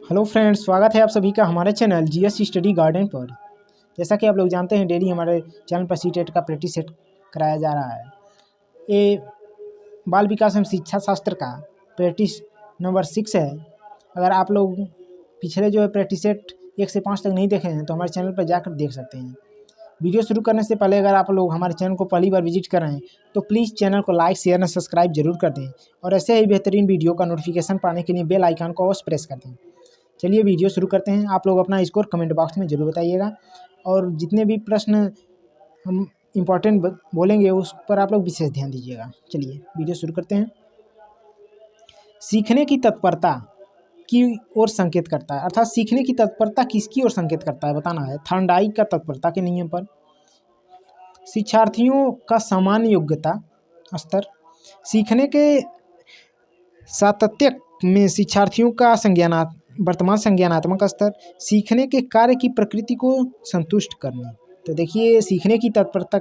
Hello friends, स्वागत है आप सभी का हमारे चैनल जीएस स्टडी गार्डन पर। जैसा कि आप लोग जानते हैं, डेली हमारे चैनल पर सीटेट का प्रैक्टिस सेट कराया जा रहा है। ये बाल विकास एवं शिक्षा शास्त्र का प्रैक्टिस नंबर 6 है। अगर आप लोग पिछले जो है प्रैक्टिस सेट 1 से 5 तक नहीं देखे हैं तो हमारे चैनल पर जाकर देख सकते हैं। वीडियो शुरू करने से पहले अगर आप लोग हमारे चैनल को पहली बार विजिट कर रहे हैं तो प्लीज़ चैनल को लाइक, शेयर और सब्सक्राइब जरूर कर दें, और ऐसे ही बेहतरीन वीडियो का नोटिफिकेशन पाने के लिए बेल आइकन को अवश्य प्रेस कर दें। चलिए वीडियो शुरू करते हैं। आप लोग अपना स्कोर कमेंट बॉक्स में ज़रूर बताइएगा, और जितने भी प्रश्न हम इम्पोर्टेंट बोलेंगे उस पर आप लोग विशेष ध्यान दीजिएगा। चलिए वीडियो शुरू करते हैं। सीखने की तत्परता की ओर संकेत करता है, अर्थात सीखने की तत्परता किसकी ओर संकेत करता है बताना है। थॉर्नडाइक का तत्परता के नियम पर। शिक्षार्थियों का सामान्य योग्यता स्तर। सीखने के सातत्य में शिक्षार्थियों का वर्तमान संज्ञानात्मक स्तर। सीखने के कार्य की प्रकृति को संतुष्ट करने। तो देखिए, सीखने की तत्परता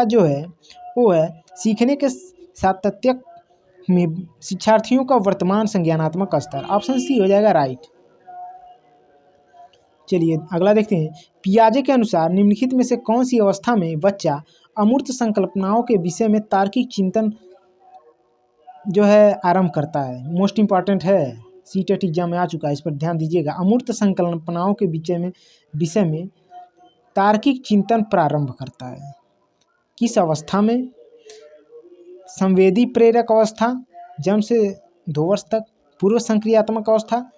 जो है वो है सीखने के सातत्य में शिक्षार्थियों का वर्तमान संज्ञानात्मक स्तर। ऑप्शन सी हो जाएगा राइट। चलिए अगला देखते हैं। पियाजे के अनुसार निम्नलिखित में से कौन सी अवस्था में बच्चा अमूर्त संकल्पनाओं के विषय में तार्किक चिंतन जो है आरंभ करता है। मोस्ट इंपॉर्टेंट है, सीटेट एग्जाम में आ चुका है, इस पर ध्यान दीजिएगा। अमूर्त संकल्पनाओं के विषय में तार्किक चिंतन प्रारंभ करता है। किस अवस्था में? संवेदी प्रेरक अवस्था, जन्म से 2 वर्ष तक। पूर्व संक्रियात्मक अवस्था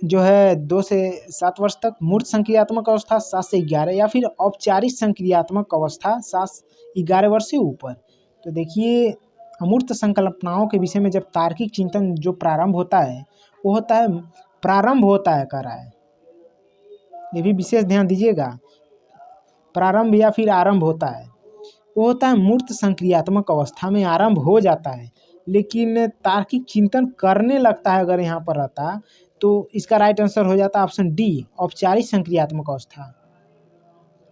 जो है 2 से 7 वर्ष तक। मूर्त संक्रियात्मक अवस्था 7 से 11, या फिर औपचारिक संक्रियात्मक अवस्था 7 से 11 वर्ष से ऊपर। तो देखिए, अमूर्त संकल्पनाओं के विषय में जब तार्किक चिंतन जो प्रारंभ होता है वो होता है, प्रारंभ होता है कह रहा है, ये भी विशेष ध्यान दीजिएगा। प्रारंभ या फिर आरंभ होता है, वो होता है मूर्त संक्रियात्मक अवस्था में आरंभ हो जाता है, लेकिन तार्किक चिंतन करने लगता है अगर यहाँ पर रहता तो इसका राइट आंसर हो जाता ऑप्शन डी, औपचारिक संक्रियात्मक अवस्था।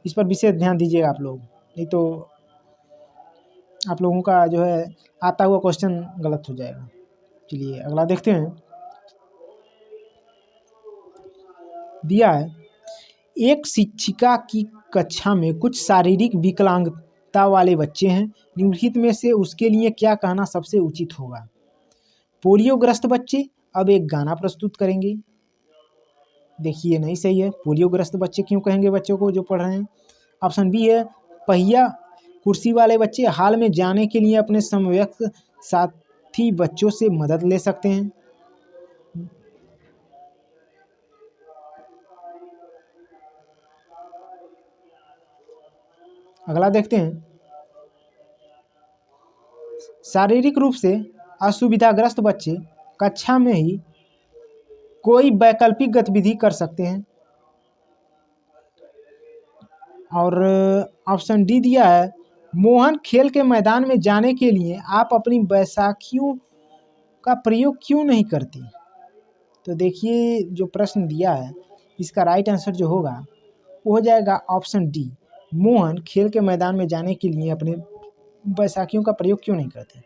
इस पर विशेष ध्यान दीजिएगा आप लोग, नहीं तो आप लोगों का जो है आता हुआ क्वेश्चन गलत हो जाएगा। चलिए अगला देखते हैं। दिया है, एक शिक्षिका की कक्षा में कुछ शारीरिक विकलांगता वाले बच्चे हैं। निम्नलिखित में से उसके लिए क्या कहना सबसे उचित होगा? पोलियोग्रस्त बच्चे अब एक गाना प्रस्तुत करेंगे। देखिए नहीं सही है। पोलियोग्रस्त बच्चे क्यों कहेंगे बच्चों को जो पढ़ रहे हैं? ऑप्शन बी है, पहिया कुर्सी वाले बच्चे हाल में जाने के लिए अपने समवयस्क साथी बच्चों से मदद ले सकते हैं। अगला देखते हैं। शारीरिक रूप से असुविधाग्रस्त बच्चे कक्षा में ही कोई वैकल्पिक गतिविधि कर सकते हैं। और ऑप्शन डी दिया है, मोहन खेल के मैदान में जाने के लिए आप अपनी बैसाखियों का प्रयोग क्यों नहीं करती? तो देखिए, जो प्रश्न दिया है इसका राइट आंसर जो होगा वो हो जाएगा ऑप्शन डी, मोहन खेल के मैदान में जाने के लिए अपने बैसाखियों का प्रयोग क्यों नहीं करते।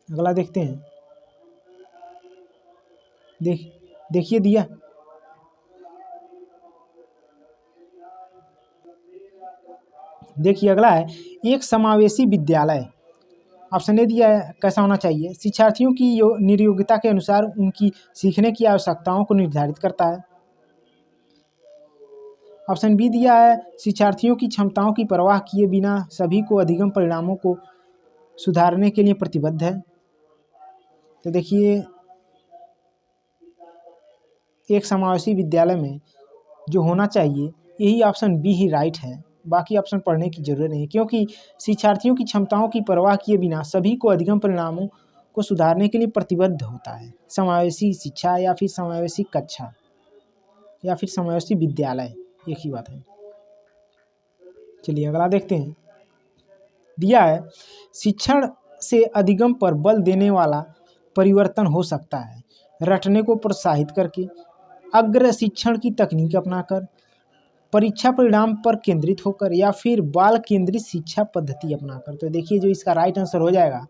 अगला देखते हैं। देखिए दिया, देखिए अगला है, एक समावेशी विद्यालय। ऑप्शन ए दिया है, कैसा होना चाहिए? शिक्षार्थियों की निर्योग्यता के अनुसार उनकी सीखने की आवश्यकताओं को निर्धारित करता है। ऑप्शन बी दिया है, शिक्षार्थियों की क्षमताओं की परवाह किए बिना सभी को अधिगम परिणामों को सुधारने के लिए प्रतिबद्ध है। तो देखिए, एक समावेशी विद्यालय में जो होना चाहिए यही ऑप्शन बी ही राइट है। बाकी ऑप्शन पढ़ने की जरूरत नहीं, क्योंकि शिक्षार्थियों की क्षमताओं की परवाह किए बिना सभी को अधिगम परिणामों को सुधारने के लिए प्रतिबद्ध होता है। समावेशी शिक्षा या फिर समावेशी कक्षा या फिर समावेशी विद्यालय, एक ही बात है। चलिए अगला देखते हैं। दिया है, शिक्षण से अधिगम पर बल देने वाला परिवर्तन हो सकता है रटने को प्रोत्साहित करके, अग्र शिक्षण की तकनीक अपनाकर, परीक्षा परिणाम पर केंद्रित होकर, या फिर बाल केंद्रित शिक्षा पद्धति अपनाकर। तो देखिए, जो इसका राइट आंसर हो जाएगा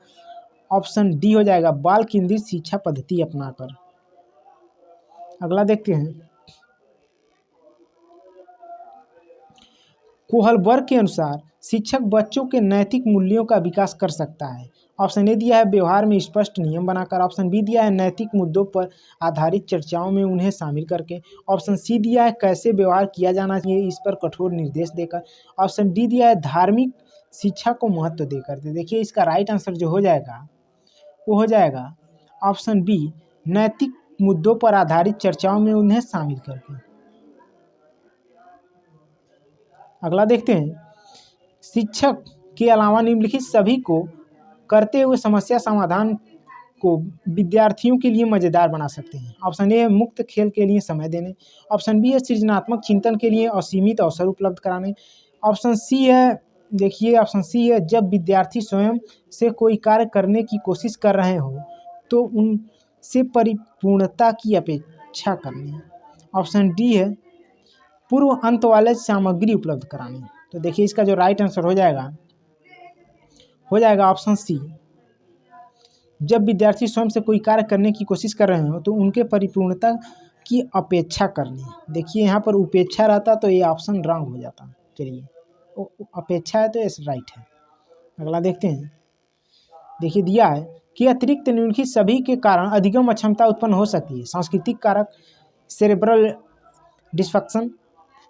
ऑप्शन डी हो जाएगा बाल केंद्रित शिक्षा पद्धति अपनाकर। अगला देखते हैं, कोहलबर्ग के अनुसार शिक्षक बच्चों के नैतिक मूल्यों का विकास कर सकता है। ऑप्शन ए दिया है व्यवहार में स्पष्ट नियम बनाकर। ऑप्शन बी दिया है नैतिक मुद्दों पर आधारित चर्चाओं में उन्हें शामिल करके। ऑप्शन सी दिया है कैसे व्यवहार किया जाना चाहिए, इस पर कठोर निर्देश देकर। ऑप्शन डी दिया है धार्मिक शिक्षा को महत्व देकर। तो देखिए इसका राइट आंसर जो हो जाएगा वो हो जाएगा ऑप्शन बी नैतिक मुद्दों पर आधारित चर्चाओं में उन्हें शामिल करके। अगला देखते हैं, शिक्षक के अलावा निम्नलिखित सभी को करते हुए समस्या समाधान को विद्यार्थियों के लिए मज़ेदार बना सकते हैं। ऑप्शन ए है मुक्त खेल के लिए समय देने। ऑप्शन बी है सृजनात्मक चिंतन के लिए असीमित अवसर उपलब्ध कराने। ऑप्शन सी है, देखिए ऑप्शन सी है जब विद्यार्थी स्वयं से कोई कार्य करने की कोशिश कर रहे हो तो उनसे परिपूर्णता की अपेक्षा करनी। ऑप्शन डी है पूर्व अंत वाले सामग्री उपलब्ध करानी। तो देखिए इसका जो राइट आंसर हो जाएगा ऑप्शन सी, जब विद्यार्थी स्वयं से कोई कार्य करने की कोशिश कर रहे हो तो उनके परिपूर्णता की अपेक्षा करनी। देखिए यहाँ पर उपेक्षा रहता तो ये ऑप्शन रॉन्ग हो जाता। चलिए अपेक्षा है तो ये राइट है। अगला देखते हैं, देखिए दिया है कि अतिरिक्त निम्नलिखित सभी के कारण अधिगम अक्षमता उत्पन्न हो सकती है। सांस्कृतिक कारक, सेरेब्रल डिस्फंक्शन,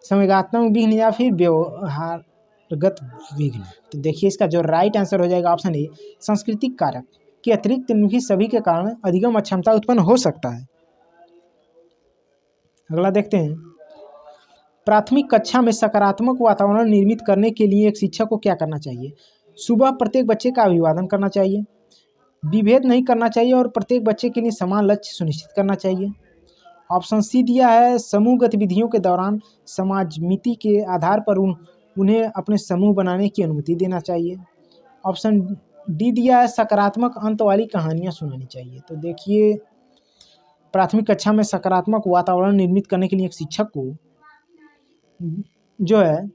संवेगात्मक विघ्न या फिर व्यवहारगत विघ्न। तो देखिए इसका जो राइट आंसर हो जाएगा ऑप्शन ए सांस्कृतिक कारक के अतिरिक्त निम्नलिखित सभी के कारण अधिगम अक्षमता उत्पन्न हो सकता है। अगला देखते हैं, प्राथमिक कक्षा में सकारात्मक वातावरण निर्मित करने के लिए एक शिक्षक को क्या करना चाहिए? सुबह प्रत्येक बच्चे का अभिवादन करना चाहिए, विभेद नहीं करना चाहिए और प्रत्येक बच्चे के लिए समान लक्ष्य सुनिश्चित करना चाहिए। ऑप्शन सी दिया है समूह गतिविधियों के दौरान समाजमिति के आधार पर उन्हें अपने समूह बनाने की अनुमति देना चाहिए। ऑप्शन डी दिया है सकारात्मक अंत वाली कहानियाँ सुनानी चाहिए। तो देखिए प्राथमिक कक्षा में सकारात्मक वातावरण निर्मित करने के लिए एक शिक्षक को जो है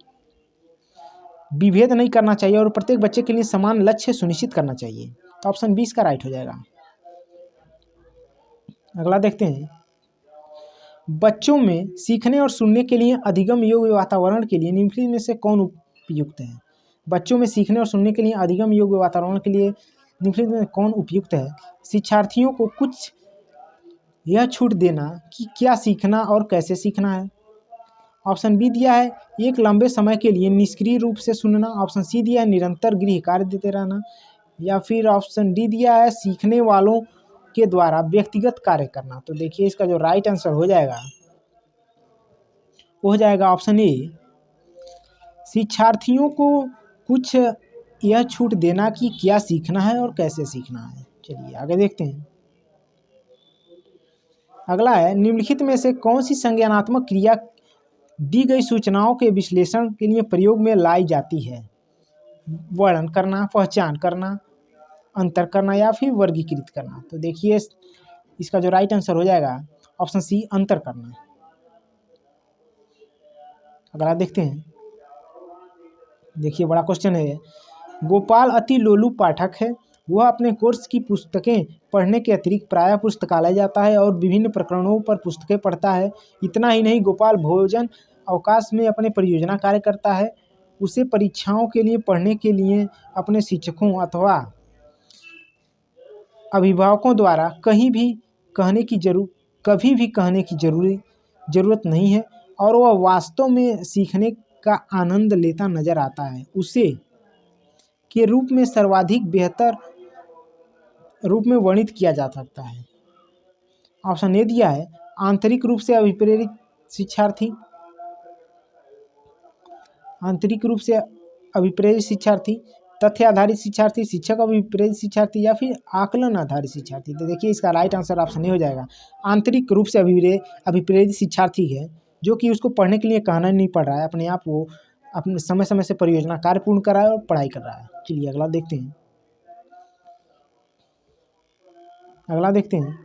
विभेद नहीं करना चाहिए और प्रत्येक बच्चे के लिए समान लक्ष्य सुनिश्चित करना चाहिए। तो ऑप्शन 20 का राइट हो जाएगा। अगला देखते हैं, बच्चों में सीखने और सुनने के लिए अधिगम योग्य वातावरण के लिए निम्नलिखित में से कौन उपयुक्त है? बच्चों में सीखने और सुनने के लिए अधिगम योग्य वातावरण के लिए निम्नलिखित में कौन उपयुक्त है? शिक्षार्थियों को कुछ यह छूट देना कि क्या सीखना और कैसे सीखना है। ऑप्शन बी दिया है एक लंबे समय के लिए निष्क्रिय रूप से सुनना। ऑप्शन सी दिया है निरंतर गृह कार्य देते रहना, या फिर ऑप्शन डी दिया है सीखने वालों के द्वारा व्यक्तिगत कार्य करना। तो देखिए इसका जो राइट आंसर हो जाएगा वो हो जाएगा ऑप्शन ए शिक्षार्थियों को कुछ यह छूट देना कि क्या सीखना है और कैसे सीखना है। चलिए आगे देखते हैं, अगला है निम्नलिखित में से कौन सी संज्ञानात्मक क्रिया दी गई सूचनाओं के विश्लेषण के लिए प्रयोग में लाई जाती है? वर्णन करना, पहचान करना, अंतर करना या फिर वर्गीकृत करना। तो देखिए इसका जो राइट आंसर हो जाएगा ऑप्शन सी अंतर करना। अगर आप देखते हैं, देखिए बड़ा क्वेश्चन है। गोपाल अति लोलुप पाठक है। वह अपने कोर्स की पुस्तकें पढ़ने के अतिरिक्त प्रायः पुस्तकालय जाता है और विभिन्न प्रकरणों पर पुस्तकें पढ़ता है। इतना ही नहीं, गोपाल भोजन अवकाश में अपने परियोजना कार्य करता है। उसे परीक्षाओं के लिए पढ़ने के लिए अपने शिक्षकों अथवा अभिभावकों द्वारा कभी भी कहने की ज़रूरत नहीं है और वह वास्तव में सीखने का आनंद लेता नजर आता है। उसे के रूप में सर्वाधिक बेहतर रूप में वर्णित किया जा सकता है। ऑप्शन ए दिया है आंतरिक रूप से अभिप्रेरित शिक्षार्थी, आंतरिक रूप से अभिप्रेरित शिक्षार्थी, तथ्य आधारित शिक्षार्थी, शिक्षक अभिप्रेरित शिक्षार्थी या फिर आकलन आधारित शिक्षार्थी। तो देखिए इसका राइट आंसर ऑप्शन ए हो जाएगा आंतरिक रूप से अभिप्रेरित शिक्षार्थी है, जो कि उसको पढ़ने के लिए कहना नहीं पड़ रहा है, अपने आप वो अपने समय समय से परियोजना कार्य पूर्ण कर रहा है और पढ़ाई कर रहा है। चलिए अगला देखते हैं,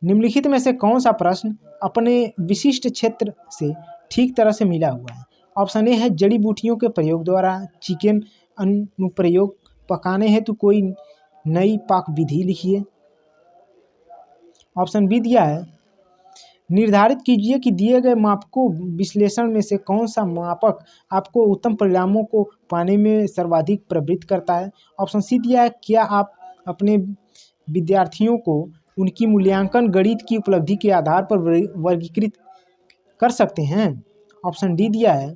निम्नलिखित में से कौन सा प्रश्न अपने विशिष्ट क्षेत्र से ठीक तरह से मिला हुआ है? ऑप्शन ए है जड़ी बूटियों के प्रयोग द्वारा चिकन अनुप्रयोग, पकाने हेतु कोई नई पाक विधि लिखिए। ऑप्शन बी दिया है, निर्धारित कीजिए कि दिए गए मापकों विश्लेषण में से कौन सा मापक आपको उत्तम परिणामों को पाने में सर्वाधिक प्रवृत्त करता है। ऑप्शन सी दिया है, क्या आप अपने विद्यार्थियों को उनकी मूल्यांकन गणित की उपलब्धि के आधार पर वर्गीकृत कर सकते हैं। ऑप्शन डी दिया है,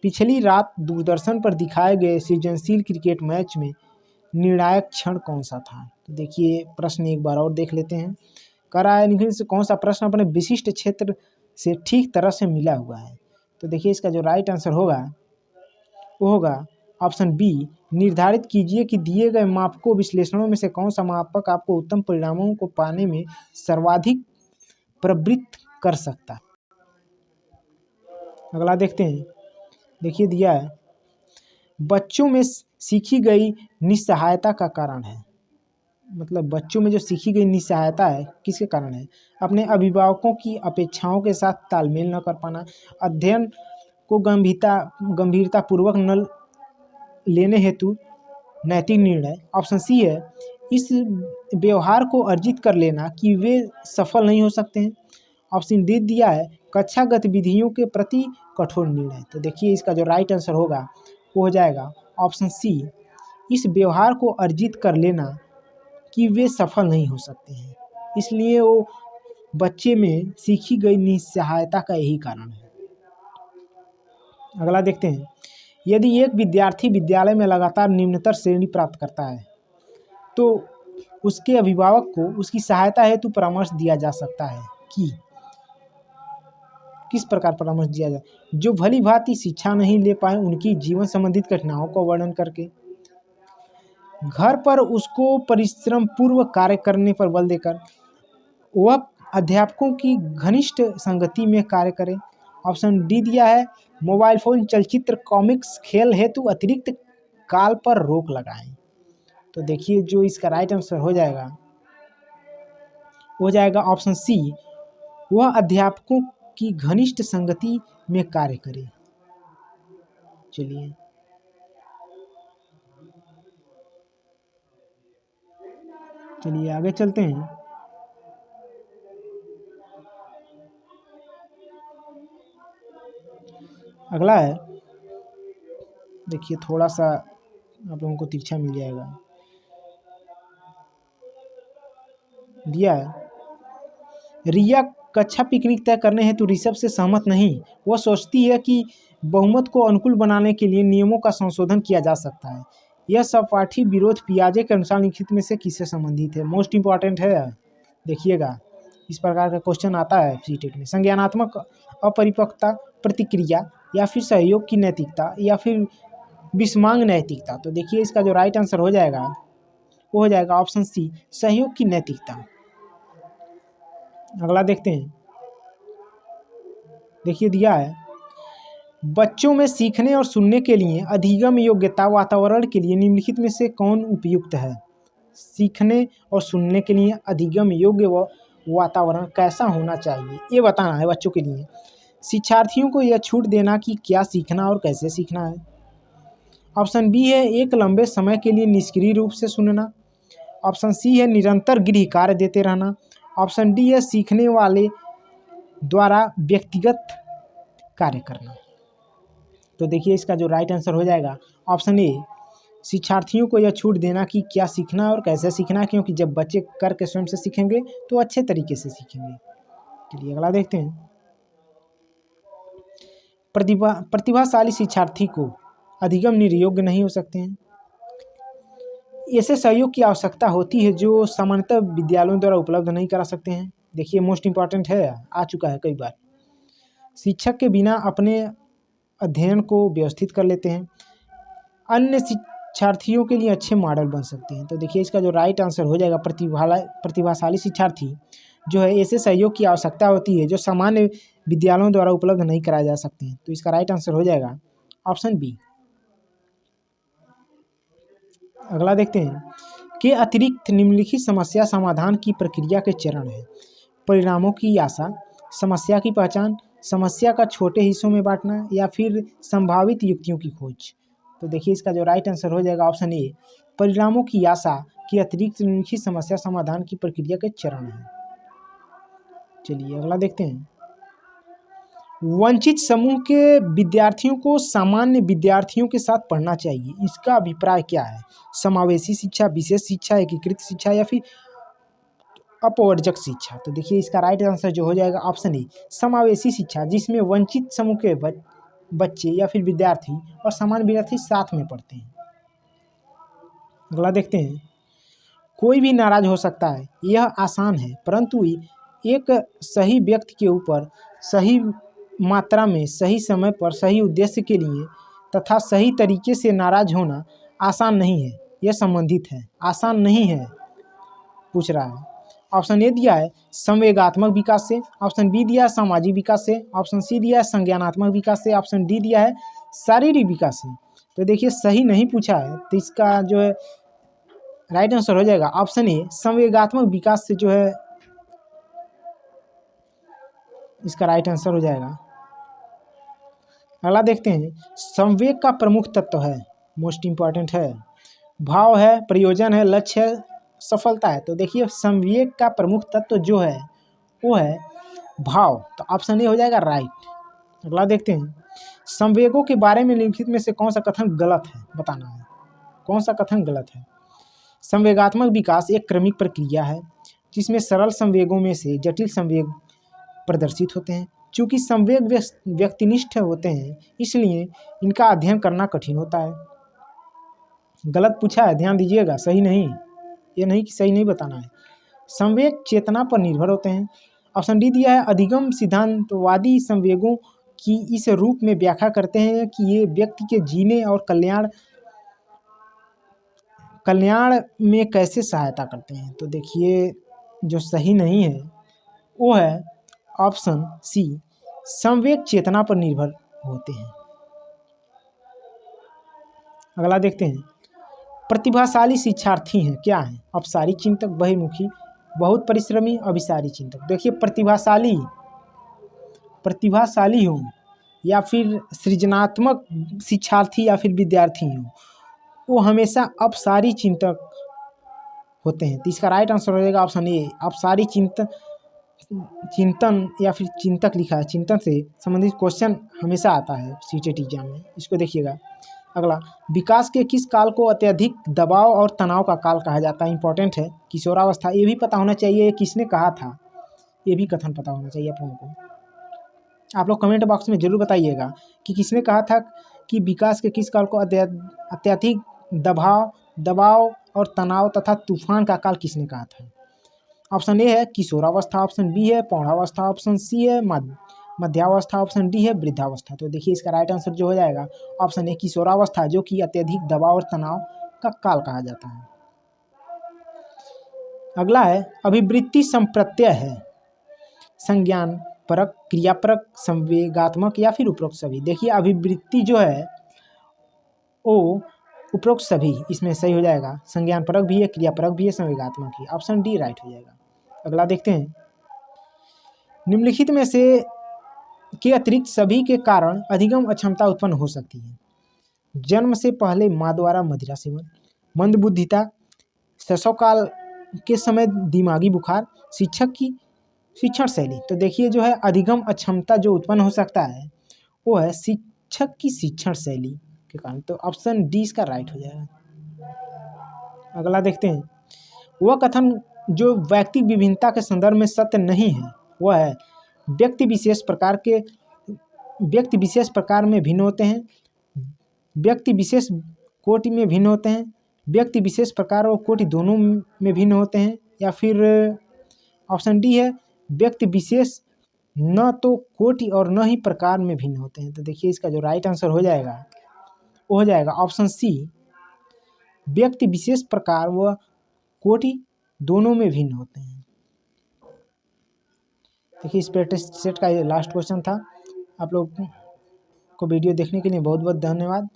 पिछली रात दूरदर्शन पर दिखाए गए सृजनशील क्रिकेट मैच में निर्णायक क्षण कौन सा था। तो देखिए प्रश्न एक बार और देख लेते हैं। कह रहा है निम्न से कौन सा प्रश्न अपने विशिष्ट क्षेत्र से ठीक तरह से मिला हुआ है। तो देखिए इसका जो राइट आंसर होगा वो होगा ऑप्शन बी, निर्धारित कीजिए कि दिए गए मापकों विश्लेषणों में से कौन सा मापक आपको उत्तम परिणामों को पाने में सर्वाधिक प्रवृत्त कर सकता है। अगला देखते हैं। देखिए दिया है, बच्चों में सीखी गई निस्सहायता का कारण है। मतलब बच्चों में जो सीखी गई निस्सहायता है किसके कारण है। अपने अभिभावकों की अपेक्षाओं के साथ तालमेल न कर पाना, अध्ययन को गंभीरतापूर्वक न लेने हेतु नैतिक निर्णय। ऑप्शन सी है, इस व्यवहार को अर्जित कर लेना कि वे सफल नहीं हो सकते हैं। ऑप्शन डी दिया है, कक्षा गतिविधियों के प्रति कठोर निर्णय। तो देखिए इसका जो राइट आंसर होगा वो हो जाएगा ऑप्शन सी, इस व्यवहार को अर्जित कर लेना कि वे सफल नहीं हो सकते हैं, इसलिए वो बच्चे में सीखी गई निस्सहायता का यही कारण है। अगला देखते हैं। यदि एक विद्यार्थी विद्यालय में लगातार निम्नतर श्रेणी प्राप्त करता है तो उसके अभिभावक को उसकी सहायता हेतु परामर्श दिया जा सकता है कि किस प्रकार परामर्श दिया जाए। जो भली भांति शिक्षा नहीं ले पाए उनकी जीवन संबंधित कठिनाइयों का वर्णन करके, घर पर उसको परिश्रम पूर्वक कार्य करने पर बल देकर, वह अध्यापकों की घनिष्ठ संगति में कार्य करे। ऑप्शन डी दिया है, मोबाइल फोन, चलचित्र, कॉमिक्स, खेल हेतु अतिरिक्त काल पर रोक लगाएं। तो देखिए जो इसका राइट आंसर हो जाएगा ऑप्शन सी, वह अध्यापकों की घनिष्ठ संगति में कार्य करे। चलिए आगे चलते हैं। अगला है, देखिए थोड़ा सा आप लोगों को तिरछा मिल जाएगा। दिया है, रिया कक्षा पिकनिक तय करने हेतु ऋषभ से सहमत नहीं। वह सोचती है कि बहुमत को अनुकूल बनाने के लिए नियमों का संशोधन किया जा सकता है। यह सहपाठी विरोध पियाजे के अनुसार निम्नलिखित में से किससे संबंधित है। मोस्ट इंपॉर्टेंट है, देखिएगा इस प्रकार का क्वेश्चन आता है सीटेट में। संज्ञानात्मक अपरिपक्वता, प्रतिक्रिया, या फिर सहयोग की नैतिकता, या फिर विषमांग नैतिकता। तो देखिए इसका जो राइट आंसर हो जाएगा वो हो जाएगा ऑप्शन सी, सहयोग की नैतिकता। अगला देखते हैं। देखिए दिया है, बच्चों में सीखने और सुनने के लिए अधिगम योग्यता वातावरण के लिए निम्नलिखित में से कौन उपयुक्त है। सीखने और सुनने के लिए अधिगम योग्य वातावरण कैसा होना चाहिए ये बताना है बच्चों के लिए। शिक्षार्थियों को यह छूट देना कि क्या सीखना और कैसे सीखना है। ऑप्शन बी है, एक लंबे समय के लिए निष्क्रिय रूप से सुनना। ऑप्शन सी है, निरंतर गृह कार्य देते रहना। ऑप्शन डी है, सीखने वाले द्वारा व्यक्तिगत कार्य करना। तो देखिए इसका जो राइट आंसर हो जाएगा ऑप्शन ए, शिक्षार्थियों को यह छूट देना कि क्या सीखना और कैसे सीखना, क्योंकि जब बच्चे करके स्वयं से सीखेंगे तो अच्छे तरीके से सीखेंगे। चलिए अगला देखते हैं। प्रतिभाशाली शिक्षार्थी को अधिगम निर्योग्य नहीं हो सकते हैं। ऐसे सहयोग की आवश्यकता होती है जो सामान्यतः विद्यालयों द्वारा उपलब्ध नहीं करा सकते हैं। देखिए मोस्ट इंपॉर्टेंट है, आ चुका है कई बार। शिक्षक के बिना अपने अध्ययन को व्यवस्थित कर लेते हैं। अन्य शिक्षार्थियों के लिए अच्छे मॉडल बन सकते हैं। तो देखिए इसका जो राइट आंसर हो जाएगा, प्रतिभाशाली शिक्षार्थी जो है ऐसे सहयोग की आवश्यकता होती है जो सामान्य विद्यालयों द्वारा उपलब्ध नहीं कराए जा सकते हैं। तो इसका राइट आंसर हो जाएगा ऑप्शन बी। अगला देखते हैं कि अतिरिक्त निम्नलिखित समस्या समाधान की प्रक्रिया के चरण है। परिणामों की आशा, समस्या की पहचान, समस्या का छोटे हिस्सों में बांटना, या फिर संभावित युक्तियों की खोज। तो देखिए इसका जो राइट आंसर हो जाएगा ऑप्शन ए, परिणामों की आशा के अतिरिक्त निम्नलिखित समस्या समाधान की प्रक्रिया के चरण हैं। चलिए अगला देखते हैं। वंचित समूह के विद्यार्थियों को सामान्य विद्यार्थियों के साथ पढ़ना चाहिए, इसका अभिप्राय क्या है? समावेशी शिक्षा, विशेष शिक्षा, एकीकृत शिक्षा या फिर अपवर्जक शिक्षा? तो देखिए इसका राइट आंसर जो हो जाएगा ऑप्शन ए, समावेशी शिक्षा, जिसमें वंचित समूह के बच्चे या फिर विद्यार्थी और सामान्य विद्यार्थी साथ में पढ़ते हैं। अगला देखते हैं। कोई भी नाराज हो सकता है, यह आसान है, परंतु एक सही व्यक्ति के ऊपर सही मात्रा में, सही समय पर, सही उद्देश्य के लिए तथा सही तरीके से नाराज होना आसान नहीं है। यह संबंधित है, आसान नहीं है पूछ रहा है। ऑप्शन ए दिया है संवेगात्मक विकास से, ऑप्शन बी दिया है सामाजिक विकास से, ऑप्शन सी दिया है संज्ञानात्मक विकास से, ऑप्शन डी दिया है शारीरिक विकास से। तो देखिए सही नहीं पूछा है, तो इसका जो है राइट आंसर हो जाएगा ऑप्शन ए, संवेगात्मक विकास से जो है इसका राइट आंसर हो जाएगा। अगला देखते हैं। संवेग का प्रमुख तत्व है, मोस्ट इंपॉर्टेंट है, भाव है, प्रयोजन है, लक्ष्य है, सफलता है। तो देखिए संवेग का प्रमुख तत्व जो है वो है भाव, तो ऑप्शन ए हो जाएगा राइट। अगला देखते हैं। संवेगों के बारे में निम्नलिखित में से कौन सा कथन गलत है, बताना है कौन सा कथन गलत है। संवेगात्मक विकास एक क्रमिक प्रक्रिया है जिसमें सरल संवेगों में से जटिल संवेग प्रदर्शित होते हैं। चूँकि संवेग व्यक्तिनिष्ठ होते हैं इसलिए इनका अध्ययन करना कठिन होता है। गलत पूछा है, ध्यान दीजिएगा, सही नहीं, ये नहीं कि सही नहीं बताना है। संवेग चेतना पर निर्भर होते हैं। ऑप्शन डी दिया है अधिगम सिद्धांतवादी संवेगों की इस रूप में व्याख्या करते हैं कि ये व्यक्ति के जीने और कल्याण में कैसे सहायता करते हैं। तो देखिए जो सही नहीं है वो है ऑप्शन सी, संवेग चेतना पर निर्भर होते हैं। अगला देखते हैं। प्रतिभाशाली शिक्षार्थी हैं, क्या है? अपसारी चिंतक, बहिर्मुखी, बहुत परिश्रमी, अभिसारी चिंतक। देखिए प्रतिभाशाली हो या फिर सृजनात्मक शिक्षार्थी या फिर विद्यार्थी हो, वो हमेशा अपसारी चिंतक होते हैं। तो इसका राइट आंसर हो जाएगा ऑप्शन ए, अपसारी चिंतन या फिर चिंतक लिखा है, चिंतन से संबंधित क्वेश्चन हमेशा आता है सीटेट एग्जाम में, इसको देखिएगा। अगला, विकास के किस काल को अत्यधिक दबाव और तनाव का काल कहा जाता है? इंपॉर्टेंट है, किशोरावस्था। ये भी पता होना चाहिए किसने कहा था, ये भी कथन पता होना चाहिए आप लोगों को। आप लोग कमेंट बॉक्स में जरूर बताइएगा कि किसने कहा था कि विकास के किस काल को अत्यधिक दबाव और तनाव तथा तूफान का काल किसने कहा था? ऑप्शन ए है किशोरावस्था, ऑप्शन बी है पौढ़ावस्था, ऑप्शन सी है मध्यावस्था, ऑप्शन डी है वृद्धावस्था। तो देखिए इसका राइट आंसर जो हो जाएगा ऑप्शन ए किशोरावस्था, जो कि अत्यधिक दबाव और तनाव का काल कहा जाता है। अगला है अभिवृत्ति संप्रत्यय है, संज्ञान परक, क्रियापरक, संवेगात्मक या फिर उपरोक्त सभी। देखिए अभिवृत्ति जो है वो उपरोक्त सभी इसमें सही हो जाएगा, संज्ञान परक भी है, क्रियापरक भी है, संवेगात्मक भी। ऑप्शन डी राइट हो जाएगा। अगला देखते हैं। निम्नलिखित में से के अतिरिक्त सभी के कारण अधिगम अक्षमता उत्पन्न हो सकती है। जन्म से पहले माँ द्वारा मदिरा सेवन, मंदबुद्धिता, शैशव काल के समय दिमागी बुखार, शिक्षक की शिक्षण शैली। तो देखिए जो है अधिगम अक्षमता जो उत्पन्न हो सकता है वो है शिक्षक की शिक्षण शैली के कारण। तो ऑप्शन डी इसका राइट हो जाएगा। अगला देखते हैं। वह कथन जो व्यक्ति विभिन्नता के संदर्भ में सत्य नहीं है वह है व्यक्ति विशेष प्रकार में भिन्न होते हैं, व्यक्ति विशेष कोटि में भिन्न होते हैं, व्यक्ति विशेष प्रकार और कोटि दोनों में भिन्न होते हैं, या फिर ऑप्शन डी है व्यक्ति विशेष न तो कोटि और न ही प्रकार में भिन्न होते हैं। तो देखिए इसका जो राइट आंसर हो जाएगा वो हो जाएगा ऑप्शन सी, व्यक्ति विशेष प्रकार व कोटि दोनों में भिन्न होते हैं। देखिए इस टेस्ट सेट का ये लास्ट क्वेश्चन था। आप लोग को वीडियो देखने के लिए बहुत बहुत धन्यवाद।